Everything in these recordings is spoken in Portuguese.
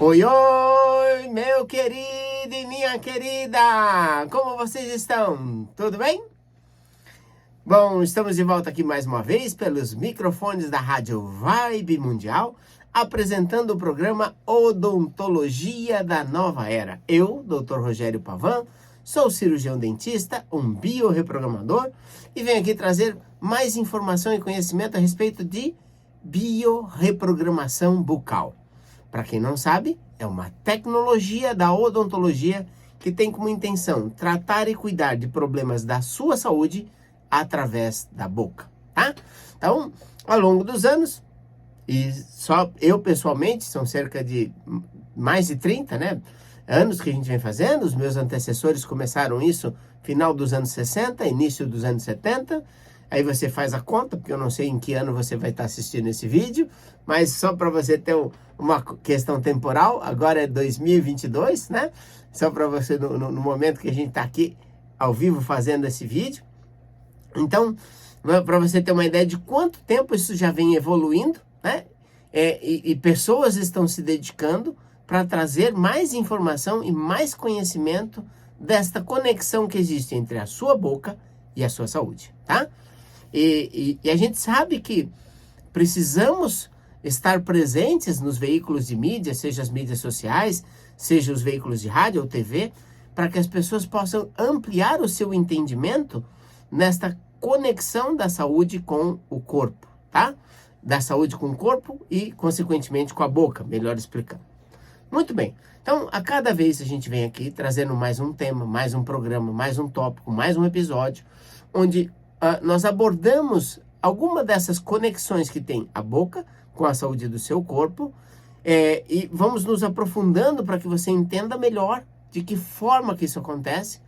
Oi, oi, meu querido e minha querida! Como vocês estão? Tudo bem? Bom, estamos de volta aqui mais uma vez pelos microfones da Rádio Vibe Mundial, apresentando o programa Odontologia da Nova Era. Eu, Dr. Rogério Pavan, sou cirurgião dentista, um biorreprogramador e venho aqui trazer mais informação e conhecimento a respeito de biorreprogramação bucal. Para quem não sabe, é uma tecnologia da odontologia que tem como intenção tratar e cuidar de problemas da sua saúde através da boca, tá? Então, ao longo dos anos, e só eu pessoalmente, são cerca de mais de 30, né, anos que a gente vem fazendo, os meus antecessores começaram isso final dos anos 60, início dos anos 70, aí você faz a conta, porque eu não sei em que ano você vai estar assistindo esse vídeo, mas só para você ter uma questão temporal, agora é 2022, né? Só para você, no momento que a gente está aqui ao vivo fazendo esse vídeo. Então, para você ter uma ideia de quanto tempo isso já vem evoluindo, né? E pessoas estão se dedicando para trazer mais informação e mais conhecimento desta conexão que existe entre a sua boca e a sua saúde, tá? E a gente sabe que precisamos estar presentes nos veículos de mídia, seja as mídias sociais, seja os veículos de rádio ou TV, para que as pessoas possam ampliar o seu entendimento nesta conexão da saúde com o corpo, tá? Da saúde com o corpo e, consequentemente, com a boca, melhor explicando. Muito bem. Então, a cada vez a gente vem aqui trazendo mais um tema, mais um programa, mais um tópico, mais um episódio, onde nós abordamos alguma dessas conexões que tem a boca com a saúde do seu corpo e vamos nos aprofundando para que você entenda melhor de que forma que isso acontece,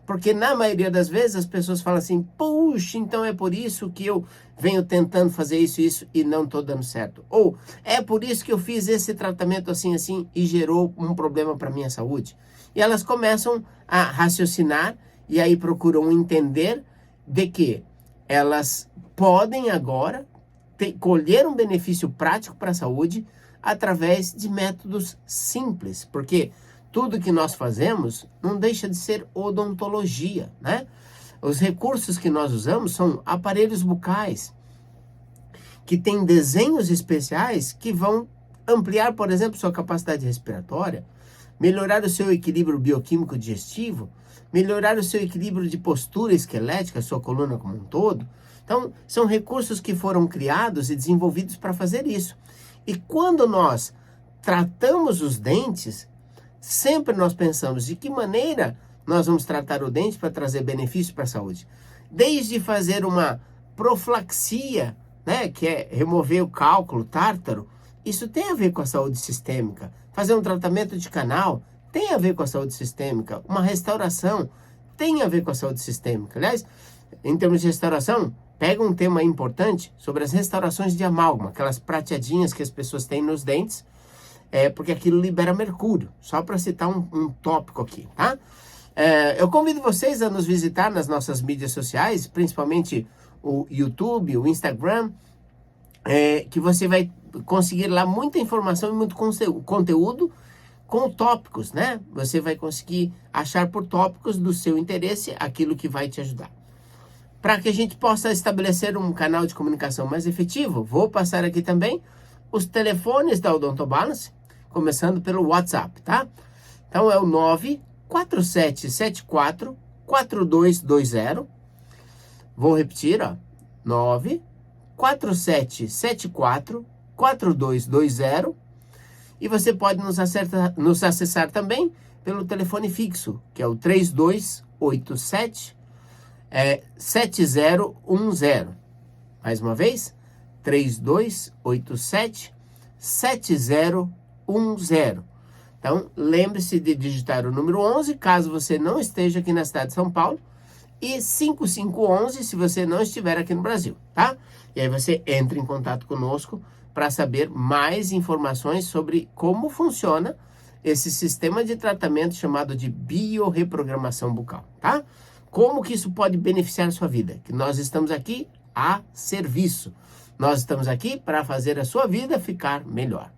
porque na maioria das vezes as pessoas falam assim, puxa, então é por isso que eu venho tentando fazer isso e não estou dando certo. Ou é por isso que eu fiz esse tratamento assim e gerou um problema para a minha saúde. E elas começam a raciocinar e aí procuram entender de que elas podem agora colher um benefício prático para a saúde através de métodos simples, porque tudo que nós fazemos não deixa de ser odontologia, né? Os recursos que nós usamos são aparelhos bucais, que têm desenhos especiais que vão ampliar, por exemplo, sua capacidade respiratória, melhorar o seu equilíbrio bioquímico digestivo, melhorar o seu equilíbrio de postura esquelética, sua coluna como um todo. Então, são recursos que foram criados e desenvolvidos para fazer isso. E quando nós tratamos os dentes, sempre nós pensamos de que maneira nós vamos tratar o dente para trazer benefício para a saúde. Desde fazer uma profilaxia, né, que é remover o cálculo, tártaro, isso tem a ver com a saúde sistêmica. Fazer um tratamento de canal tem a ver com a saúde sistêmica. Uma restauração tem a ver com a saúde sistêmica. Aliás, em termos de restauração, pega um tema importante sobre as restaurações de amálgama, aquelas prateadinhas que as pessoas têm nos dentes, porque aquilo libera mercúrio, só para citar um tópico aqui, tá? Eu convido vocês a nos visitar nas nossas mídias sociais, principalmente o YouTube, o Instagram, que você vai conseguir lá muita informação e muito conteúdo com tópicos, né? Você vai conseguir achar por tópicos do seu interesse aquilo que vai te ajudar. Para que a gente possa estabelecer um canal de comunicação mais efetivo, vou passar aqui também os telefones da Odontobalance, começando pelo WhatsApp, tá? Então é o 94774-4220. Vou repetir, ó. 94774-4220. E você pode nos acessar também pelo telefone fixo, que é o 3287-7010. Mais uma vez, 3287-7010. Então, lembre-se de digitar o número 11, caso você não esteja aqui na cidade de São Paulo, e 5511 se você não estiver aqui no Brasil, tá? E aí você entra em contato conosco para saber mais informações sobre como funciona esse sistema de tratamento chamado de biorreprogramação bucal, tá? Como que isso pode beneficiar a sua vida? Que nós estamos aqui a serviço. Nós estamos aqui para fazer a sua vida ficar melhor.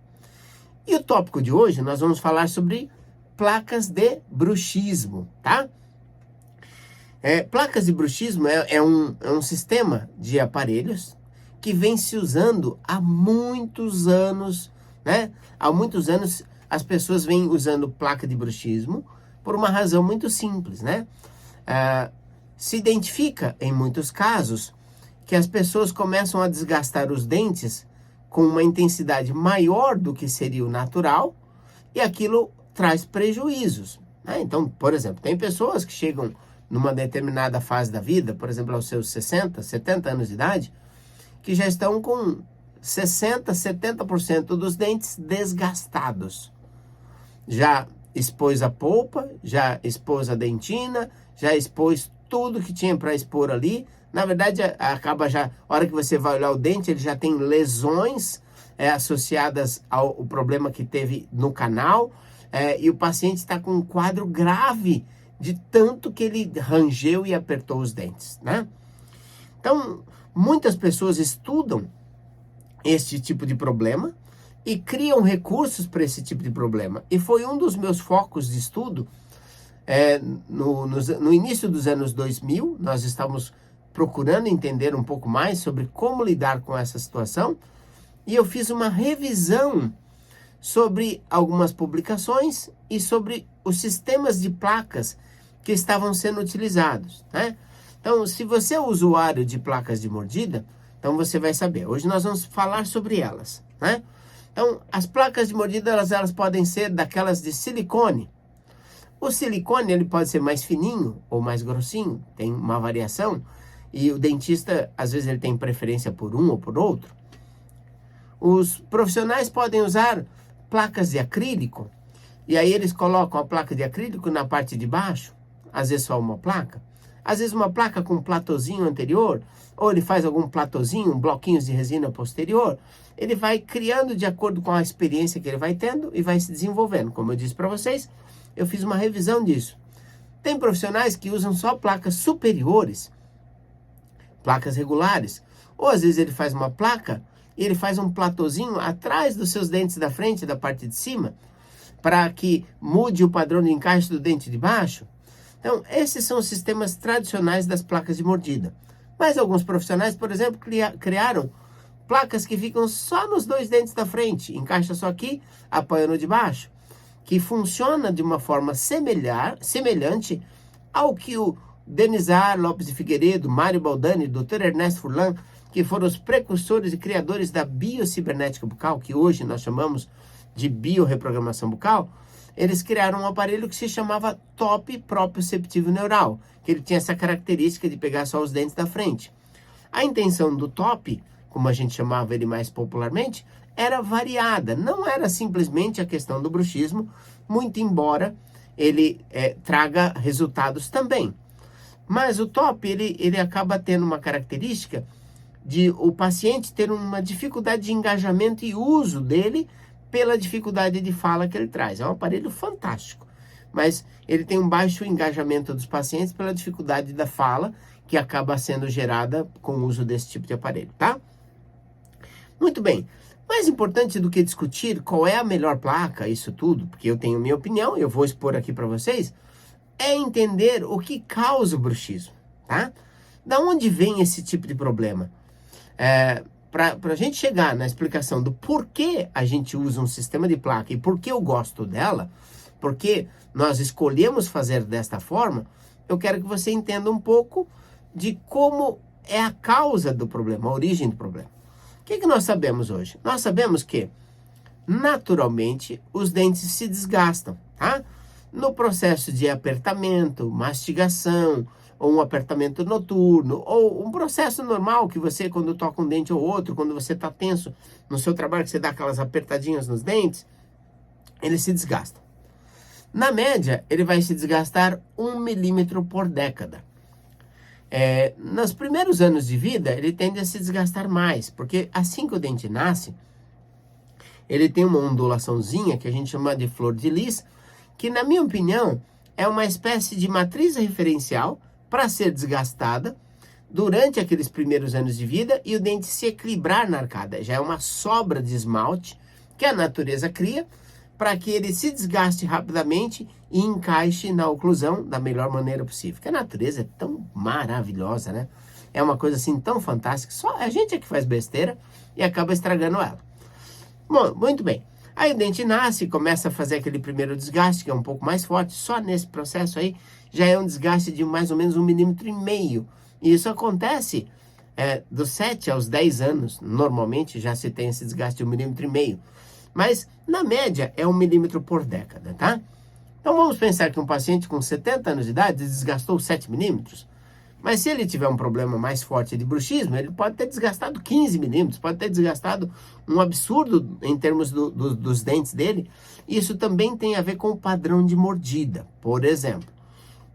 E o tópico de hoje nós vamos falar sobre placas de bruxismo, tá? Placas de bruxismo é um sistema de aparelhos que vem se usando há muitos anos, né? Há muitos anos as pessoas vêm usando placa de bruxismo por uma razão muito simples, né? Se identifica, em muitos casos, que as pessoas começam a desgastar os dentes com uma intensidade maior do que seria o natural e aquilo traz prejuízos, né? Então, por exemplo, tem pessoas que chegam numa determinada fase da vida, por exemplo, aos seus 60, 70 anos de idade, que já estão com 60, 70% dos dentes desgastados. Já expôs a polpa, já expôs a dentina, já expôs tudo que tinha para expor ali. Na verdade, acaba já, a hora que você vai olhar o dente, ele já tem lesões associadas ao problema que teve no canal, e o paciente está com um quadro grave de tanto que ele rangeu e apertou os dentes, né? Então, muitas pessoas estudam este tipo de problema e criam recursos para esse tipo de problema. E foi um dos meus focos de estudo. No início dos anos 2000, nós estávamos procurando entender um pouco mais sobre como lidar com essa situação, e eu fiz uma revisão sobre algumas publicações e sobre os sistemas de placas que estavam sendo utilizados, né? Então, se você é usuário de placas de mordida, então você vai saber. Hoje nós vamos falar sobre elas, né? Então, as placas de mordida, elas podem ser daquelas de silicone. O silicone, ele pode ser mais fininho ou mais grossinho, tem uma variação, e o dentista, às vezes, ele tem preferência por um ou por outro. Os profissionais podem usar placas de acrílico, e aí eles colocam a placa de acrílico na parte de baixo, às vezes só uma placa, às vezes uma placa com um platôzinho anterior, ou ele faz algum platôzinho, bloquinhos de resina posterior. Ele vai criando de acordo com a experiência que ele vai tendo e vai se desenvolvendo. Como eu disse para vocês, eu fiz uma revisão disso. Tem profissionais que usam só placas superiores, placas regulares, ou às vezes ele faz uma placa e ele faz um platôzinho atrás dos seus dentes da frente, da parte de cima, para que mude o padrão de encaixe do dente de baixo. Então, esses são os sistemas tradicionais das placas de mordida. Mas alguns profissionais, por exemplo, criaram placas que ficam só nos dois dentes da frente, encaixa só aqui, apoia no de baixo, que funciona de uma forma semelhante ao que o Denizar Lopes de Figueiredo, Mário Baldani, Dr. Ernesto Furlan, que foram os precursores e criadores da biocibernética bucal, que hoje nós chamamos de biorreprogramação bucal. Eles criaram um aparelho que se chamava TOP proprioceptivo neural, que ele tinha essa característica de pegar só os dentes da frente. A intenção do TOP, como a gente chamava ele mais popularmente, era variada, não era simplesmente a questão do bruxismo, muito embora ele traga resultados também. Mas o TOP, ele acaba tendo uma característica de o paciente ter uma dificuldade de engajamento e uso dele pela dificuldade de fala que ele traz. É um aparelho fantástico, mas ele tem um baixo engajamento dos pacientes pela dificuldade da fala que acaba sendo gerada com o uso desse tipo de aparelho, tá? Muito bem. Mais importante do que discutir qual é a melhor placa, isso tudo, porque eu tenho minha opinião, eu vou expor aqui para vocês, é entender o que causa o bruxismo, tá? Da onde vem esse tipo de problema? Para a gente chegar na explicação do porquê a gente usa um sistema de placa e por que eu gosto dela, porque nós escolhemos fazer desta forma, eu quero que você entenda um pouco de como é a causa do problema, a origem do problema. O que nós sabemos hoje? Nós sabemos que, naturalmente, os dentes se desgastam, tá? No processo de apertamento, mastigação, ou um apertamento noturno, ou um processo normal que você, quando toca um dente ou outro, quando você está tenso no seu trabalho, que você dá aquelas apertadinhas nos dentes, eles se desgastam. Na média, ele vai se desgastar 1 milímetro por década. Nos primeiros anos de vida, ele tende a se desgastar mais, porque assim que o dente nasce, ele tem uma ondulaçãozinha que a gente chama de flor de lis, que, na minha opinião, é uma espécie de matriz referencial para ser desgastada durante aqueles primeiros anos de vida e o dente se equilibrar na arcada. Já é uma sobra de esmalte que a natureza cria para que ele se desgaste rapidamente e encaixe na oclusão da melhor maneira possível. Porque a natureza é tão maravilhosa, né? É uma coisa assim tão fantástica, só a gente é que faz besteira e acaba estragando ela. Bom, muito bem. Aí o dente nasce, começa a fazer aquele primeiro desgaste, que é um pouco mais forte. Só nesse processo aí já é um desgaste de mais ou menos 1,5 milímetro. E isso acontece dos 7 aos 10 anos. Normalmente já se tem esse desgaste de 1,5 milímetro. Mas, na média, é 1 milímetro por década, tá? Então, vamos pensar que um paciente com 70 anos de idade desgastou 7 milímetros. Mas se ele tiver um problema mais forte de bruxismo, ele pode ter desgastado 15 milímetros, pode ter desgastado um absurdo em termos dos dentes dele. Isso também tem a ver com o padrão de mordida. Por exemplo,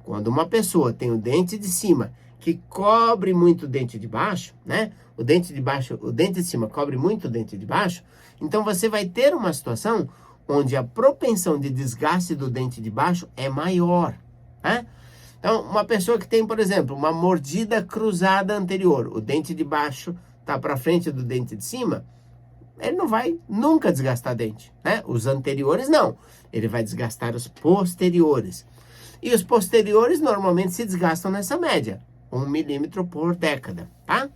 quando uma pessoa tem o dente de cima que cobre muito o dente de baixo, né? O dente de cima cobre muito o dente de baixo, então você vai ter uma situação onde a propensão de desgaste do dente de baixo é maior, né? Então, uma pessoa que tem, por exemplo, uma mordida cruzada anterior, o dente de baixo está para frente do dente de cima, ele não vai nunca desgastar dente, né? Os anteriores não, ele vai desgastar os posteriores. E os posteriores normalmente se desgastam nessa média, 1 milímetro por década, tá?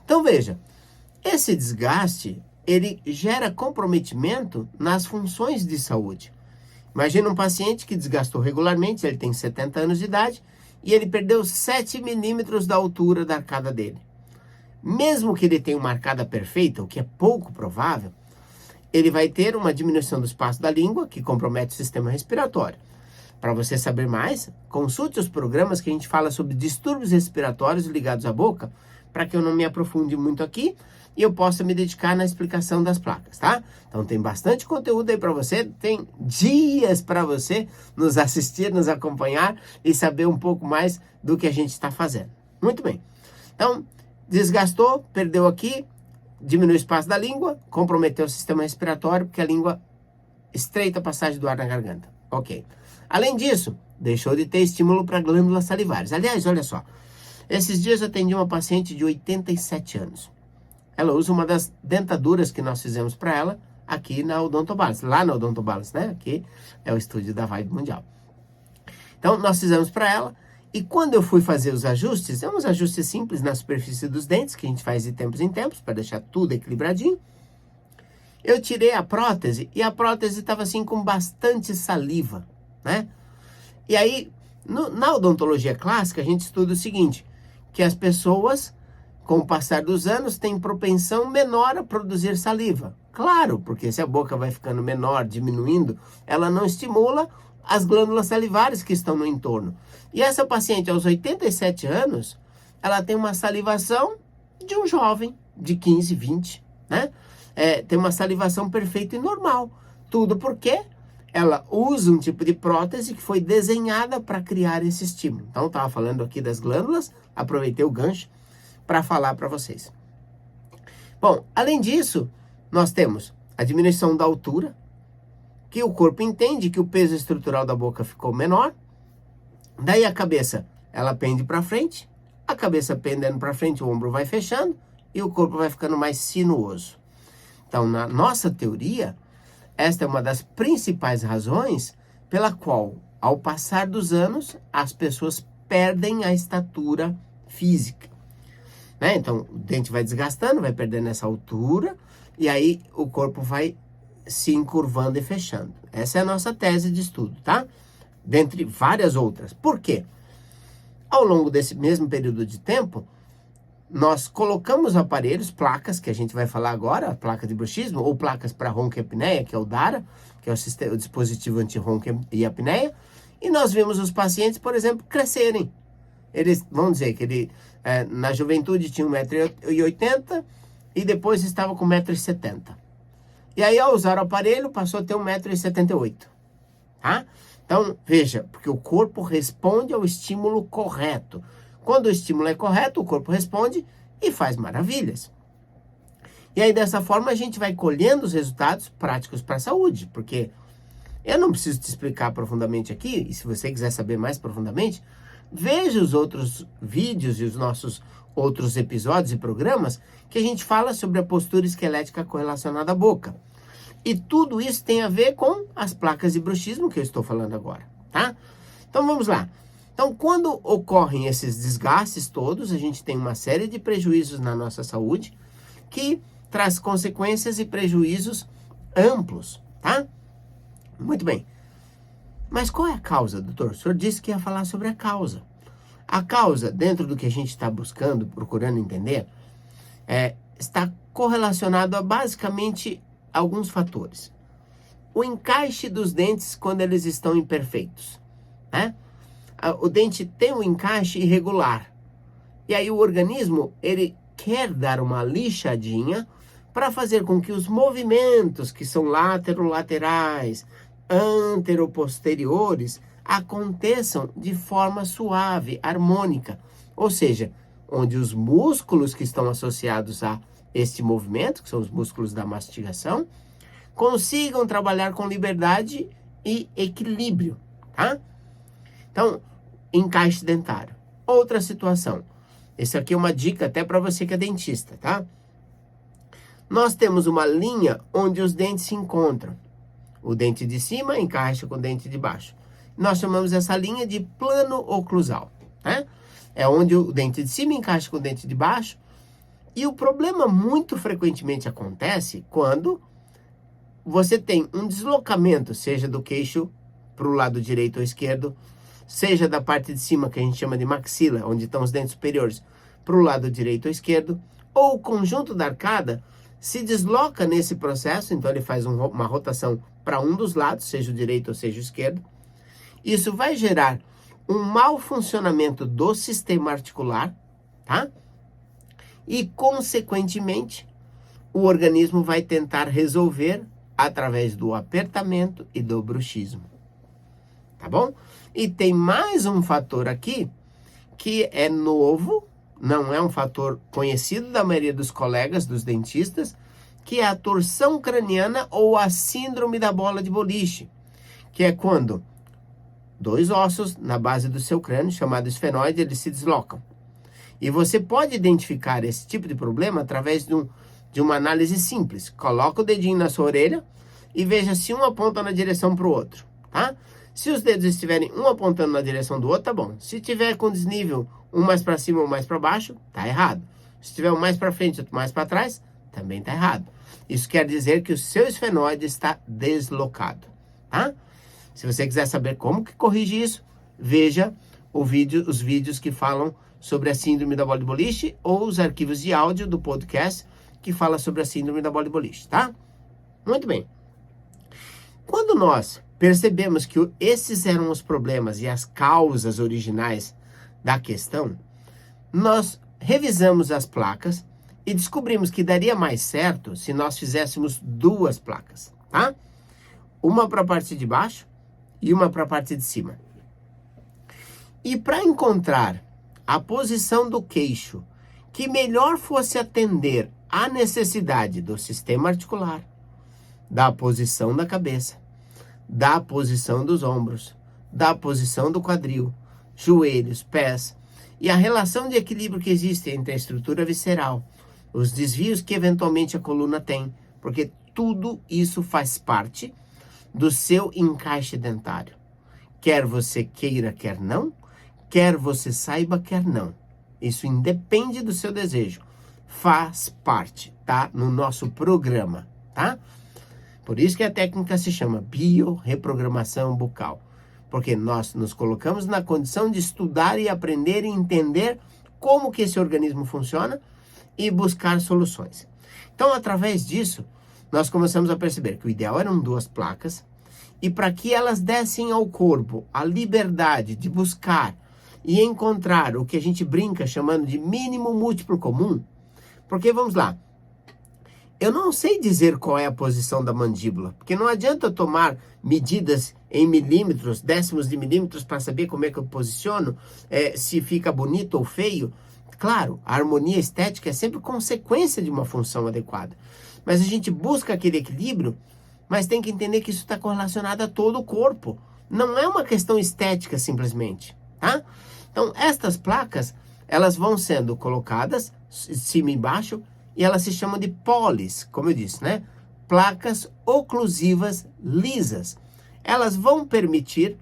Então veja, esse desgaste, ele gera comprometimento nas funções de saúde. Imagina um paciente que desgastou regularmente, ele tem 70 anos de idade, e ele perdeu 7 milímetros da altura da arcada dele. Mesmo que ele tenha uma arcada perfeita, o que é pouco provável, ele vai ter uma diminuição do espaço da língua, que compromete o sistema respiratório. Para você saber mais, consulte os programas que a gente fala sobre distúrbios respiratórios ligados à boca, para que eu não me aprofunde muito aqui e eu possa me dedicar na explicação das placas, tá? Então tem bastante conteúdo aí para você, tem dias para você nos assistir, nos acompanhar e saber um pouco mais do que a gente está fazendo. Muito bem. Então, desgastou, perdeu aqui, diminui o espaço da língua, comprometeu o sistema respiratório, porque a língua estreita a passagem do ar na garganta. Ok. Além disso, deixou de ter estímulo para glândulas salivares. Aliás, olha só, esses dias eu atendi uma paciente de 87 anos. Ela usa uma das dentaduras que nós fizemos para ela aqui na Odontobalas, lá na Odontobalas, né? Aqui é o estúdio da Vibe Mundial. Então, nós fizemos para ela, e quando eu fui fazer os ajustes, uns ajustes simples na superfície dos dentes, que a gente faz de tempos em tempos, para deixar tudo equilibradinho, eu tirei a prótese, e a prótese estava assim com bastante saliva, né? E aí, na odontologia clássica, a gente estuda o seguinte, que as pessoas, com o passar dos anos, têm propensão menor a produzir saliva. Claro, porque se a boca vai ficando menor, diminuindo, ela não estimula as glândulas salivares que estão no entorno. E essa paciente, aos 87 anos, ela tem uma salivação de um jovem, de 15, 20, né? Tem uma salivação perfeita e normal. Tudo porque ela usa um tipo de prótese que foi desenhada para criar esse estímulo. Então, eu estava falando aqui das glândulas, aproveitei o gancho para falar para vocês. Bom, além disso, nós temos a diminuição da altura, que o corpo entende que o peso estrutural da boca ficou menor, daí a cabeça, ela pende para frente, a cabeça pendendo para frente, o ombro vai fechando e o corpo vai ficando mais sinuoso. Então, na nossa teoria, esta é uma das principais razões pela qual, ao passar dos anos, as pessoas perdem a estatura física. Né? Então, o dente vai desgastando, vai perdendo essa altura, e aí o corpo vai se encurvando e fechando. Essa é a nossa tese de estudo, tá? Dentre várias outras. Por quê? Ao longo desse mesmo período de tempo, nós colocamos aparelhos, placas, que a gente vai falar agora, a placa de bruxismo, ou placas para ronco e apneia, que é o DARA, que é o dispositivo anti-ronco e apneia, e nós vimos os pacientes, por exemplo, crescerem. Eles, vamos dizer, que na juventude tinha 1,80 m e depois estava com 1,70 m. E aí, ao usar o aparelho, passou a ter 1,78 m. Tá? Então, veja, porque o corpo responde ao estímulo correto. Quando o estímulo é correto, o corpo responde e faz maravilhas. E aí, dessa forma, a gente vai colhendo os resultados práticos para a saúde, porque eu não preciso te explicar profundamente aqui, e se você quiser saber mais profundamente, veja os outros vídeos e os nossos outros episódios e programas que a gente fala sobre a postura esquelética correlacionada à boca. E tudo isso tem a ver com as placas de bruxismo que eu estou falando agora, tá? Então vamos lá. Então, quando ocorrem esses desgastes todos, a gente tem uma série de prejuízos na nossa saúde que traz consequências e prejuízos amplos, tá? Muito bem. Mas qual é a causa, doutor? O senhor disse que ia falar sobre a causa. A causa, dentro do que a gente está buscando, procurando entender, está correlacionado a basicamente alguns fatores. O encaixe dos dentes quando eles estão imperfeitos, né? O dente tem um encaixe irregular. E aí o organismo, ele quer dar uma lixadinha para fazer com que os movimentos que são laterais, anteroposteriores, aconteçam de forma suave, harmônica. Ou seja, onde os músculos que estão associados a este movimento, que são os músculos da mastigação, consigam trabalhar com liberdade e equilíbrio, tá? Então, encaixe dentário. Outra situação. Essa aqui é uma dica até para você que é dentista, tá? Nós temos uma linha onde os dentes se encontram. O dente de cima encaixa com o dente de baixo. Nós chamamos essa linha de plano oclusal, né? É onde o dente de cima encaixa com o dente de baixo. E o problema muito frequentemente acontece quando você tem um deslocamento, seja do queixo para o lado direito ou esquerdo, seja da parte de cima, que a gente chama de maxila, onde estão os dentes superiores, para o lado direito ou esquerdo, ou o conjunto da arcada se desloca nesse processo, então ele faz uma rotação para um dos lados, seja o direito ou seja o esquerdo. Isso vai gerar um mau funcionamento do sistema articular, tá? E, consequentemente, o organismo vai tentar resolver através do apertamento e do bruxismo. Tá bom? E tem mais um fator aqui que é novo, não é um fator conhecido da maioria dos colegas, dos dentistas, que é a torção craniana ou a síndrome da bola de boliche, que é quando dois ossos na base do seu crânio, chamado esfenoide, eles se deslocam. E você pode identificar esse tipo de problema através de uma análise simples. Coloca o dedinho na sua orelha e veja se um aponta na direção para o outro, tá? Se os dedos estiverem um apontando na direção do outro, tá bom. Se tiver com desnível, um mais para cima ou mais para baixo, tá errado. Se tiver um mais para frente, outro mais para trás, também tá errado. Isso quer dizer que o seu esfenoide está deslocado, tá? Se você quiser saber como que corrige isso, veja os vídeos que falam sobre a síndrome da bola de boliche ou os arquivos de áudio do podcast que fala sobre a síndrome da bola de boliche, tá? Muito bem. Quando nós percebemos que esses eram os problemas e as causas originais da questão, nós revisamos as placas e descobrimos que daria mais certo se nós fizéssemos duas placas, tá? Uma para a parte de baixo e uma para a parte de cima. E para encontrar a posição do queixo que melhor fosse atender à necessidade do sistema articular, da posição da cabeça, da posição dos ombros, da posição do quadril, joelhos, pés, e a relação de equilíbrio que existe entre a estrutura visceral, os desvios que eventualmente a coluna tem, porque tudo isso faz parte do seu encaixe dentário. Quer você queira, quer não, quer você saiba, quer não. Isso independe do seu desejo. Faz parte, tá? No nosso programa, tá? Por isso que a técnica se chama biorreprogramação bucal. Porque nós nos colocamos na condição de estudar e aprender e entender como que esse organismo funciona e buscar soluções. Então, através disso, nós começamos a perceber que o ideal eram duas placas e para que elas dessem ao corpo a liberdade de buscar e encontrar o que a gente brinca chamando de mínimo múltiplo comum, porque vamos lá, eu não sei dizer qual é a posição da mandíbula, porque não adianta eu tomar medidas em milímetros, décimos de milímetros para saber como é que eu posiciono, se fica bonito ou feio. Claro, a harmonia estética é sempre consequência de uma função adequada, mas a gente busca aquele equilíbrio, mas tem que entender que isso está correlacionado a todo o corpo. Não é uma questão estética simplesmente, tá? Então, estas placas, elas vão sendo colocadas de cima e embaixo e elas se chamam de polis, como eu disse, né? Placas oclusivas lisas. Elas vão permitir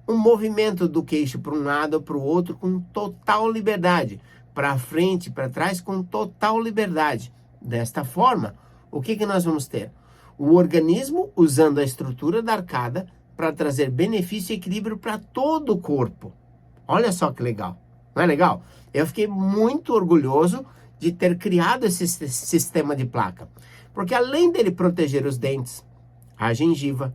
um movimento do queixo para um lado ou para o outro com total liberdade, para frente, para trás com total liberdade. Desta forma, o que nós vamos ter? O organismo usando a estrutura da arcada para trazer benefício e equilíbrio para todo o corpo. Olha só que legal, não é legal? Eu fiquei muito orgulhoso de ter criado esse sistema de placa, porque além dele proteger os dentes, a gengiva,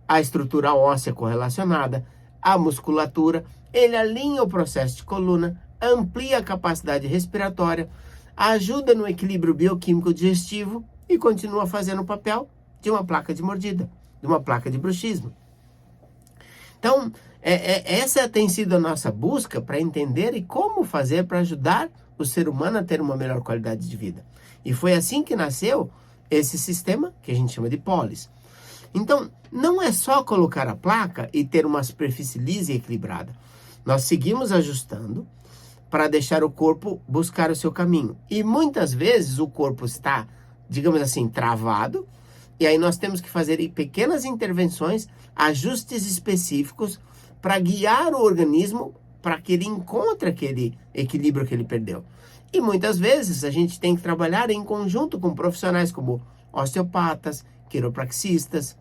a estrutura óssea correlacionada, a musculatura, ele alinha o processo de coluna, amplia a capacidade respiratória, ajuda no equilíbrio bioquímico digestivo e continua fazendo o papel de uma placa de mordida, de uma placa de bruxismo. Então, essa tem sido a nossa busca para entender e como fazer para ajudar o ser humano a ter uma melhor qualidade de vida. E foi assim que nasceu esse sistema que a gente chama de polis. Então, não é só colocar a placa e ter uma superfície lisa e equilibrada. Nós seguimos ajustando para deixar o corpo buscar o seu caminho. E muitas vezes o corpo está, digamos assim, travado, e aí nós temos que fazer pequenas intervenções, ajustes específicos para guiar o organismo para que ele encontre aquele equilíbrio que ele perdeu. E muitas vezes a gente tem que trabalhar em conjunto com profissionais como osteopatas, quiropraxistas,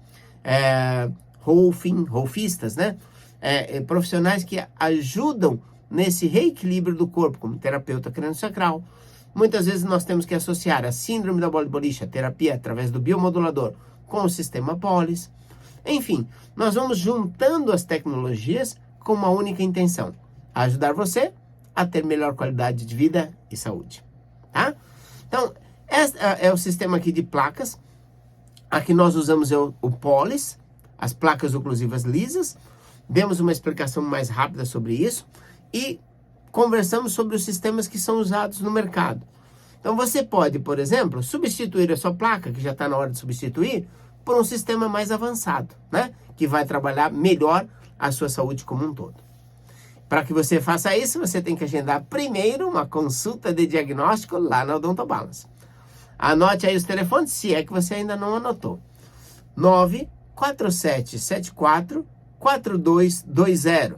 rolfistas, né? Profissionais que ajudam nesse reequilíbrio do corpo, como terapeuta crânio-sacral. Muitas vezes nós temos que associar a síndrome da bola de boliche, a terapia através do biomodulador, com o sistema polis. Enfim, nós vamos juntando as tecnologias com uma única intenção: ajudar você a ter melhor qualidade de vida e saúde, tá? Então, esse é o sistema aqui de placas. Aqui nós usamos o polis, as placas oclusivas lisas. Demos uma explicação mais rápida sobre isso e conversamos sobre os sistemas que são usados no mercado. Então você pode, por exemplo, substituir a sua placa, que já está na hora de substituir, por um sistema mais avançado, né? Que vai trabalhar melhor a sua saúde como um todo. Para que você faça isso, você tem que agendar primeiro uma consulta de diagnóstico lá na Odonto Balance. Anote aí os telefones, se é que você ainda não anotou. 94774-4220.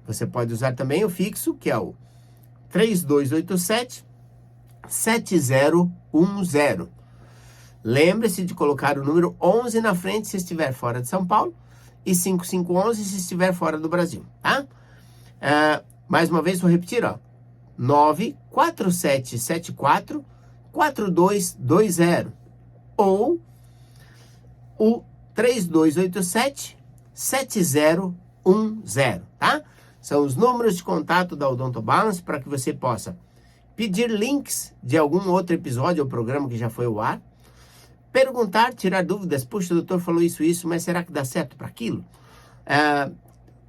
Você pode usar também o fixo, que é o 3287-7010. Lembre-se de colocar o número 11 na frente se estiver fora de São Paulo e 5511 se estiver fora do Brasil, tá? Mais uma vez, vou repetir, ó. 94774-4220 ou o 3287-7010, tá? São os números de contato da Odonto Balance para que você possa pedir links de algum outro episódio ou programa que já foi ao ar, perguntar, tirar dúvidas. Puxa, o doutor falou isso, mas será que dá certo para aquilo?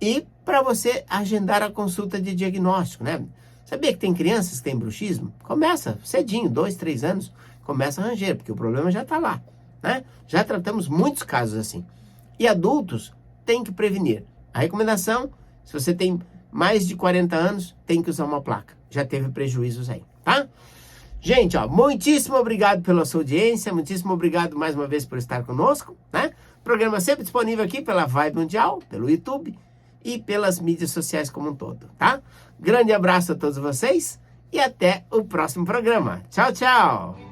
E para você agendar a consulta de diagnóstico, né? Sabia que tem crianças que têm bruxismo? Começa cedinho, 2, 3 anos, começa a ranger, porque o problema já está lá, né? Já tratamos muitos casos assim. E adultos têm que prevenir. A recomendação: se você tem mais de 40 anos, tem que usar uma placa. Já teve prejuízos aí, tá? Gente, ó, muitíssimo obrigado pela sua audiência, muitíssimo obrigado mais uma vez por estar conosco, né? Programa sempre disponível aqui pela Vibe Mundial, pelo YouTube e pelas mídias sociais como um todo, tá? Grande abraço a todos vocês e até o próximo programa. Tchau, tchau!